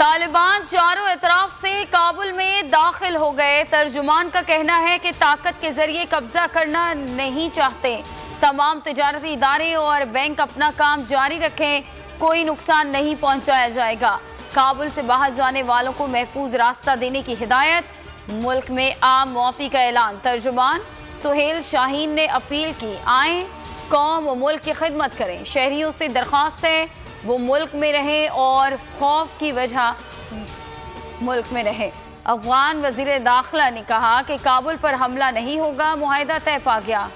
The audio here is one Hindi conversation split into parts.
तालिबान चारों इतराफ से काबुल में दाखिल हो गए। तर्जुमान का कहना है कि ताकत के जरिए कब्जा करना नहीं चाहते। तमाम तिजारती इदारे और बैंक अपना काम जारी रखें, कोई नुकसान नहीं पहुंचाया जाएगा। काबुल से बाहर जाने वालों को महफूज रास्ता देने की हिदायत। मुल्क में आम मुआफी का ऐलान। तर्जुमान सुहेल शाहीन ने अपील की, आए कौम व मुल्क की खिदमत करें। शहरियों से दरख्वास्त है वो मुल्क में रहें और खौफ की वजह मुल्क में रहे। अफगान वजीर दाखिला ने कहा कि काबुल पर हमला नहीं होगा, मुआहिदा तय पा गया।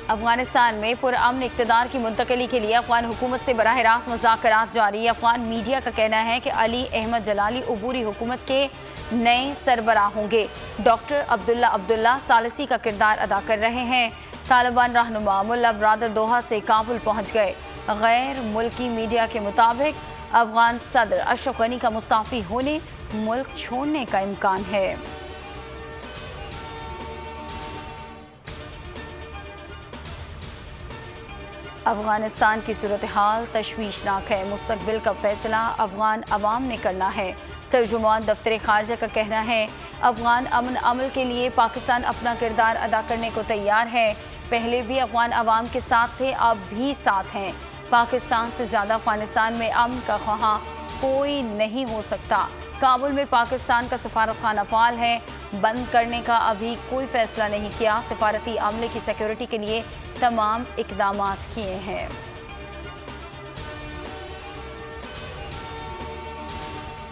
अफगानिस्तान में पुरअमन इक़्तिदार की मुंतकली के लिए अफगान हुकूमत से बराह रास्त मुज़ाकरात जारी। अफगान मीडिया का कहना है कि अली अहमद जलाली अबूरी हुकूमत के नए सरबराह होंगे। डॉक्टर अब्दुल्ला अब्दुल्ला सालिसी का किरदार अदा कर रहे हैं। तालिबान रहनुमा मुल्ला बरादर दोहा से काबुल पहुंच गए। गैर मुल्की मीडिया के मुताबिक अफगान सदर अशरफ गनी का मुस्ताफी होने मुल्क छोड़ने का इम्कान है। अफगानिस्तान की सूरत हाल तशवीशनाक है। मुस्तकबिल का फैसला अफगान अवाम ने करना है। तर्जुमान दफ्तर खारजा का कहना है, अफगान अमन अमल के लिए पाकिस्तान अपना किरदार अदा करने को तैयार है। पहले भी अफगान अवाम के साथ थे, अब भी साथ हैं। पाकिस्तान से ज़्यादा अफगानिस्तान में अमन का ख्वाह कोई नहीं हो सकता। काबुल में पाकिस्तान का सफारत खाना फ़ाल है, बंद करने का अभी कोई फैसला नहीं किया। सफारती अमले की सिक्योरिटी के लिए तमाम इक़दामात किए हैं।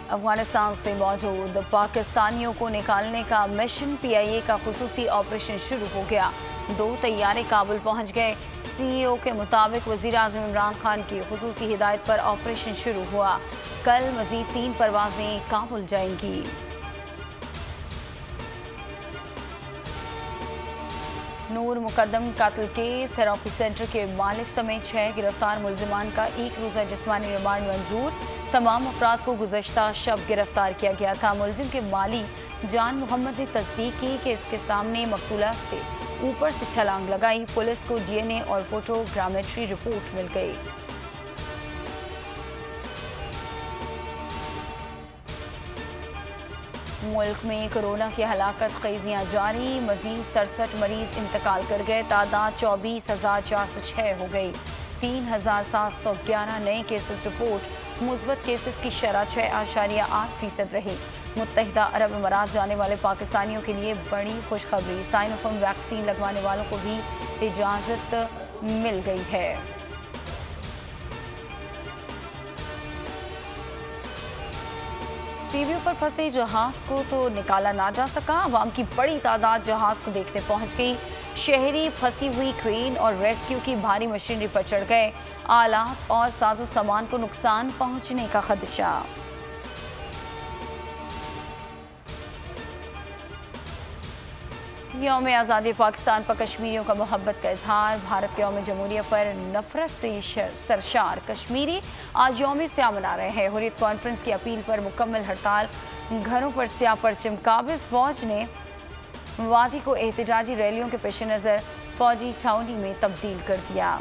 अफगानिस्तान से मौजूद पाकिस्तानियों को निकालने का मिशन PIA का खुसूसी ऑपरेशन शुरू हो गया। 2 तैयारे काबुल पहुंच गए। CEO के मुताबिक वज़ीर आज़म इमरान खान की खुसूसी हिदायत पर ऑपरेशन शुरू हुआ। कल मज़ीद 3 परवाजें काबुल जाएंगी। नूर मुकद्दम कातिल केस थेरेपी सेंटर के मालिक समेत 6 गिरफ्तार मुलजिमान का 1 रोज़ा जिस्मानी रिमांड मंजूर। तमाम अफराद को गुज़श्ता शब गिरफ्तार किया गया था। मुलजिम के माली जान मोहम्मद ने तस्दीक की कि इसके सामने मकतूला से ऊपर से छलांग लगाई। पुलिस को DNA और फोटोग्रामेट्री रिपोर्ट मिल गई। मुल्क में कोरोना की हलाकत क़ैज़ियाँ जारी। मज़ीद 67 मरीज इंतकाल कर गए। तादाद 24,406 हो गई। 3,711 नए केसेस रिपोर्ट। मुस्बत केसेस की शरह 6.8% रही। मुत्तहिदा अरब अमारात जाने वाले पाकिस्तानियों के लिए बड़ी खुशखबरी। साइनोफार्म वैक्सीन लगवाने वालों को भी इजाज़त मिल गई है। सीवियों पर फंसे जहाज को तो निकाला ना जा सका। अवाम की बड़ी तादाद जहाज को देखने पहुंच गई। शहरी फंसी हुई क्रेन और रेस्क्यू की भारी मशीनरी पर चढ़ गए। आलात और साजो सामान को नुकसान पहुंचने का खदशा। यौम आज़ादी पाकिस्तान पर कश्मीरियों का मोहब्बत का इजहार। भारत के यौम जमहूरिया पर नफरत से सरशार कश्मीरी आज यौम स्याह मना रहे हैं। हुर्रियत कॉन्फ्रेंस की अपील पर मुकम्मल हड़ताल। घरों पर स्याह परचम। काबिज फौज ने वादी को एहतजाजी रैलियों के पेश नज़र फौजी छावनी में तब्दील कर दिया।